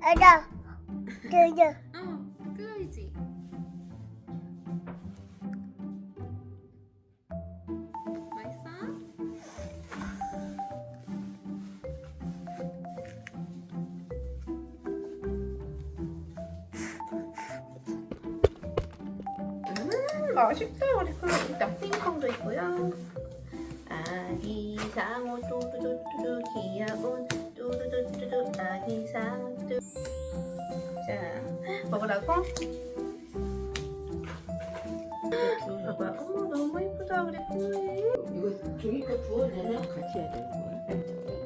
알아. 저저. 클로이지. 맛있어? 맛있다. 우리 클로이 납띵콩도 있고요. 아기 상어 뚜두두두 귀여운 뚜두두두두 아기 상어 뚜. 자, 먹으라고? 봐봐. 어머 너무 예쁘다 우리 클로이. 이거 종이컵 부어내면 같이 해야 되는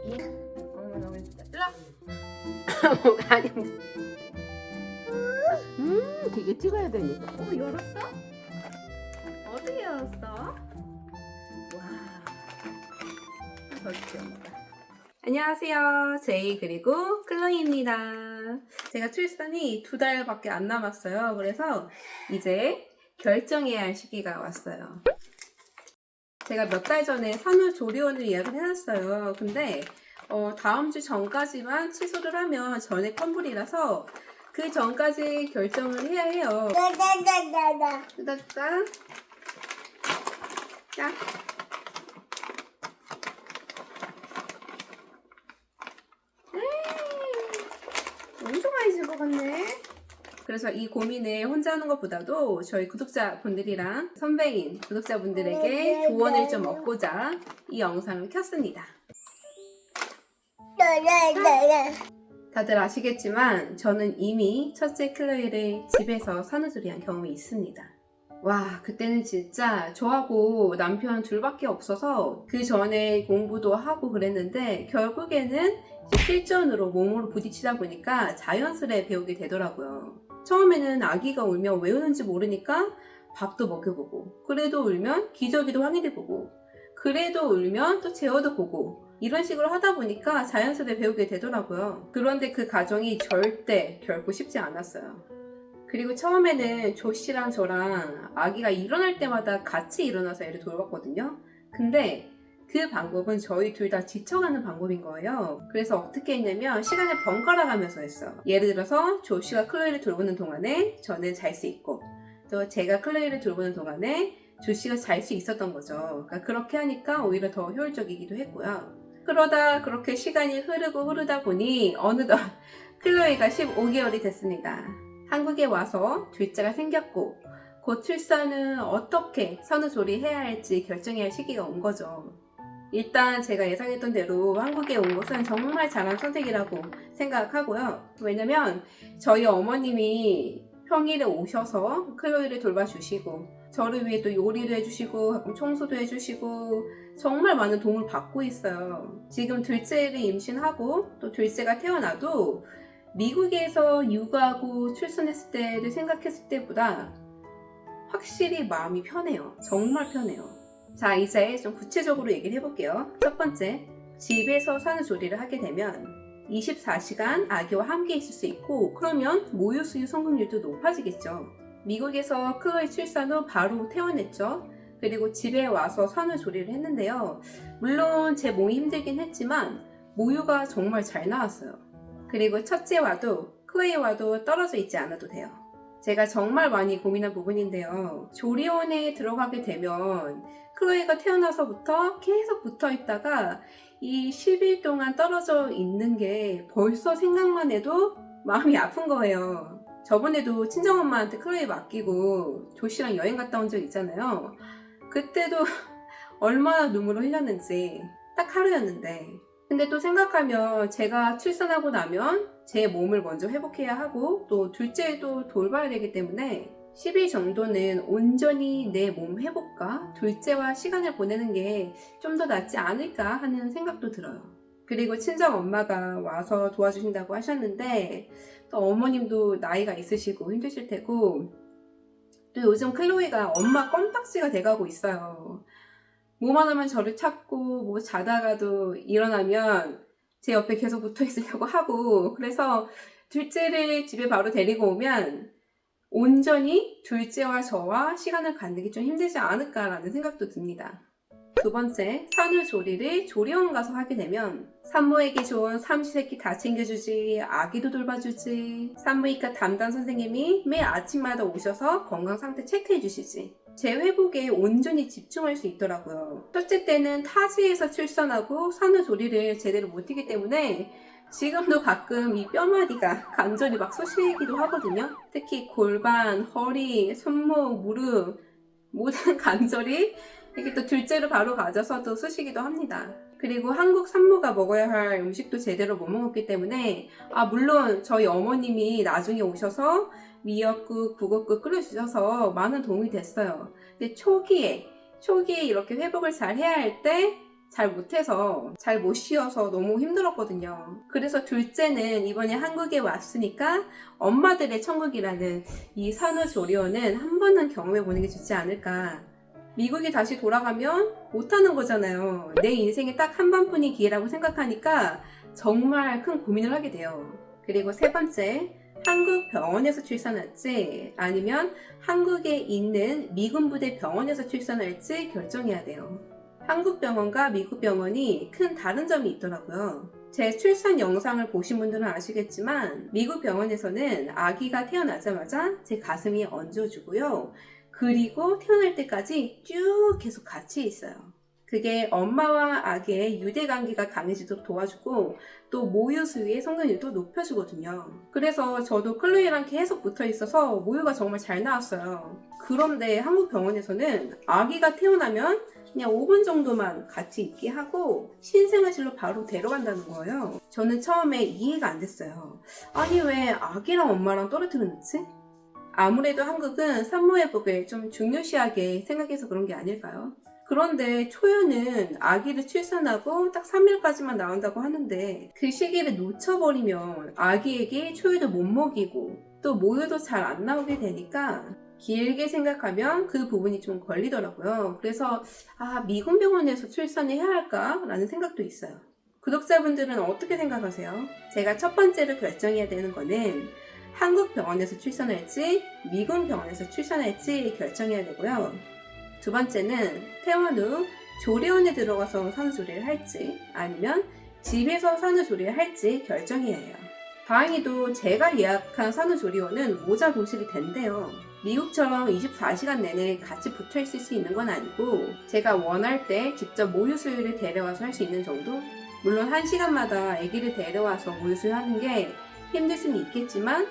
거야. 어머 너무 예쁘다. 일로. 아니. 되게 찍어야 되니까. 열었어? 어떻게 열었어? 와. 더 귀엽다. 안녕하세요. 제이 그리고 클로이입니다. 제가 출산이 2달밖에 안 남았어요. 그래서 이제 결정해야 할 시기가 왔어요. 제가 몇 달 전에 산후조리원을 예약을 해놨어요. 근데 다음 주 전까지만 취소를 하면 전액 환불이라서 그 전까지 결정을 해야 해요. 나나나나나. 뜯어줄까? 자. 엄청 많이 줄 것 같네. 그래서 이 고민을 혼자 하는 것보다도 저희 구독자분들이랑 선배인 구독자분들에게 조언을 좀 얻고자 이 영상을 켰습니다. 나나나나. 다들 아시겠지만 저는 이미 첫째 클로이를 집에서 산후조리한 경험이 있습니다. 와, 그때는 진짜 저하고 남편 둘밖에 없어서 그 전에 공부도 하고 그랬는데 결국에는 이제 실전으로 몸으로 부딪히다 보니까 자연스레 배우게 되더라고요. 처음에는 아기가 울면 왜 우는지 모르니까 밥도 먹여보고, 그래도 울면 기저귀도 확인해보고, 그래도 울면 또 제어도 보고, 이런 식으로 하다 보니까 자연스레 배우게 되더라고요. 그런데 그 과정이 절대 결코 쉽지 않았어요. 그리고 처음에는 조씨랑 저랑 아기가 일어날 때마다 같이 일어나서 애를 돌봤거든요. 근데 그 방법은 저희 둘 다 지쳐가는 방법인 거예요. 그래서 어떻게 했냐면 시간을 번갈아 가면서 했어요. 예를 들어서 조씨가 클로이를 돌보는 동안에 저는 잘 수 있고, 또 제가 클로이를 돌보는 동안에 조씨가 잘 수 있었던 거죠. 그러니까 그렇게 하니까 오히려 더 효율적이기도 했고요. 그러다 그렇게 시간이 흐르다 보니 어느덧 클로이가 15개월이 됐습니다. 한국에 와서 둘째가 생겼고 곧 출산은 어떻게 산후조리해야 할지 결정해야 할 시기가 온 거죠. 일단 제가 예상했던 대로 한국에 온 것은 정말 잘한 선택이라고 생각하고요. 왜냐면 저희 어머님이 평일에 오셔서 클로이를 돌봐주시고 저를 위해 또 요리도 해주시고 가끔 청소도 해주시고 정말 많은 도움을 받고 있어요. 지금 둘째를 임신하고 또 둘째가 태어나도 미국에서 육아하고 출산했을 때를 생각했을 때보다 확실히 마음이 편해요. 정말 편해요. 자, 이제 좀 구체적으로 얘기를 해볼게요. 첫 번째, 집에서 산후조리를 하게 되면 24시간 아기와 함께 있을 수 있고, 그러면 모유 수유 성공률도 높아지겠죠. 미국에서 클로이 출산 후 바로 퇴원했죠. 그리고 집에 와서 산후조리를 했는데요. 물론 제 몸이 힘들긴 했지만 모유가 정말 잘 나왔어요. 그리고 첫째와도 클로이와도 떨어져 있지 않아도 돼요. 제가 정말 많이 고민한 부분인데요. 조리원에 들어가게 되면 클로이가 태어나서부터 계속 붙어 있다가 이 10일 동안 떨어져 있는 게 벌써 생각만 해도 마음이 아픈 거예요. 저번에도 친정엄마한테 클로이 맡기고 조씨랑 여행 갔다 온 적 있잖아요. 그때도 얼마나 눈물을 흘렸는지. 딱 하루였는데. 근데 또 생각하면 제가 출산하고 나면 제 몸을 먼저 회복해야 하고 또 둘째도 돌봐야 되기 때문에 10일 정도는 온전히 내 몸 회복과 둘째와 시간을 보내는 게 좀 더 낫지 않을까 하는 생각도 들어요. 그리고 친정 엄마가 와서 도와주신다고 하셨는데 또 어머님도 나이가 있으시고 힘드실 테고 또 요즘 클로이가 엄마 껌딱지가 돼가고 있어요. 뭐만 하면 저를 찾고 뭐 자다가도 일어나면 제 옆에 계속 붙어 있으려고 하고, 그래서 둘째를 집에 바로 데리고 오면 온전히 둘째와 저와 시간을 갖는 게 좀 힘들지 않을까라는 생각도 듭니다. 두 번째, 산후조리를 조리원 가서 하게 되면 산모에게 좋은 삼시세끼 다 챙겨주지, 아기도 돌봐주지, 산부인과 담당 선생님이 매일 아침마다 오셔서 건강 상태 체크해 주시지. 제 회복에 온전히 집중할 수 있더라고요. 첫째 때는 타지에서 출산하고 산후조리를 제대로 못하기 때문에 지금도 가끔 이 뼈마디가 관절이 막 쑤시기도 하거든요. 특히 골반, 허리, 손목, 무릎 모든 관절이 이게 또 둘째로 바로 가져서 또 쑤시기도 합니다. 그리고 한국 산모가 먹어야 할 음식도 제대로 못 먹었기 때문에 물론 저희 어머님이 나중에 오셔서 미역국, 북엇국 끓여주셔서 많은 도움이 됐어요. 근데 초기에 이렇게 회복을 잘 해야 할 때 잘 못해서 잘 못 쉬어서 너무 힘들었거든요. 그래서 둘째는 이번에 한국에 왔으니까 엄마들의 천국이라는 이 산후조리원은 한 번은 경험해보는 게 좋지 않을까. 미국에 다시 돌아가면 못하는 거잖아요. 내 인생에 딱 한 번뿐인 기회라고 생각하니까 정말 큰 고민을 하게 돼요. 그리고 세 번째, 한국 병원에서 출산할지 아니면 한국에 있는 미군 부대 병원에서 출산할지 결정해야 돼요. 한국 병원과 미국 병원이 큰 다른 점이 있더라고요. 제 출산 영상을 보신 분들은 아시겠지만 미국 병원에서는 아기가 태어나자마자 제 가슴에 얹어주고요. 그리고 태어날 때까지 쭉 계속 같이 있어요. 그게 엄마와 아기의 유대관계가 강해지도록 도와주고 또 모유 수유의 성장률도 높여주거든요. 그래서 저도 클로이랑 계속 붙어 있어서 모유가 정말 잘 나왔어요. 그런데 한국 병원에서는 아기가 태어나면 그냥 5분 정도만 같이 있게 하고 신생아실로 바로 데려간다는 거예요. 저는 처음에 이해가 안 됐어요. 아니 왜 아기랑 엄마랑 떨어뜨려 놓지? 아무래도 한국은 산모회복을 좀 중요시하게 생각해서 그런 게 아닐까요? 그런데 초유는 아기를 출산하고 딱 3일까지만 나온다고 하는데 그 시기를 놓쳐버리면 아기에게 초유도 못 먹이고 또 모유도 잘 안 나오게 되니까 길게 생각하면 그 부분이 좀 걸리더라고요. 그래서 미군 병원에서 출산을 해야 할까? 라는 생각도 있어요. 구독자분들은 어떻게 생각하세요? 제가 첫 번째로 결정해야 되는 거는 한국 병원에서 출산할지 미군 병원에서 출산할지 결정해야 되고요. 두 번째는 퇴원 후 조리원에 들어가서 산후조리를 할지 아니면 집에서 산후조리를 할지 결정해야 해요. 다행히도 제가 예약한 산후조리원은 모자 도실이 된대요. 미국처럼 24시간 내내 같이 붙어 있을 수 있는 건 아니고 제가 원할 때 직접 모유 수유를 데려와서 할 수 있는 정도? 물론 1시간마다 아기를 데려와서 모유 수유하는 게 힘들 수는 있겠지만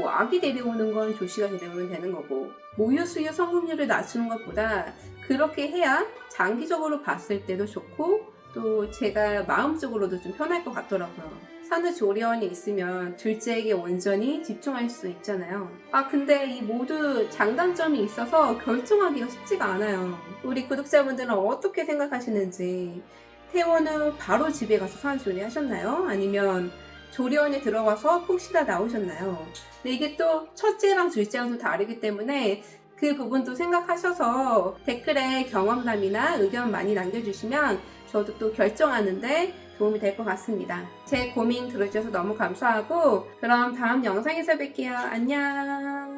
아기 데려오는 건 조씨가 데려오면 되는 거고 모유 수유 성공률을 낮추는 것보다 그렇게 해야 장기적으로 봤을 때도 좋고 또 제가 마음적으로도 좀 편할 것 같더라고요. 산후조리원이 있으면 둘째에게 온전히 집중할 수 있잖아요. 근데 이 모두 장단점이 있어서 결정하기가 쉽지가 않아요. 우리 구독자분들은 어떻게 생각하시는지 퇴원 후 바로 집에 가서 산후조리 하셨나요? 아니면 조리원에 들어가서 푹 쉬다 나오셨나요? 근데 이게 또 첫째랑 둘째랑 좀 다르기 때문에 그 부분도 생각하셔서 댓글에 경험담이나 의견 많이 남겨주시면 저도 또 결정하는데 도움이 될 것 같습니다. 제 고민 들어주셔서 너무 감사하고 그럼 다음 영상에서 뵐게요. 안녕.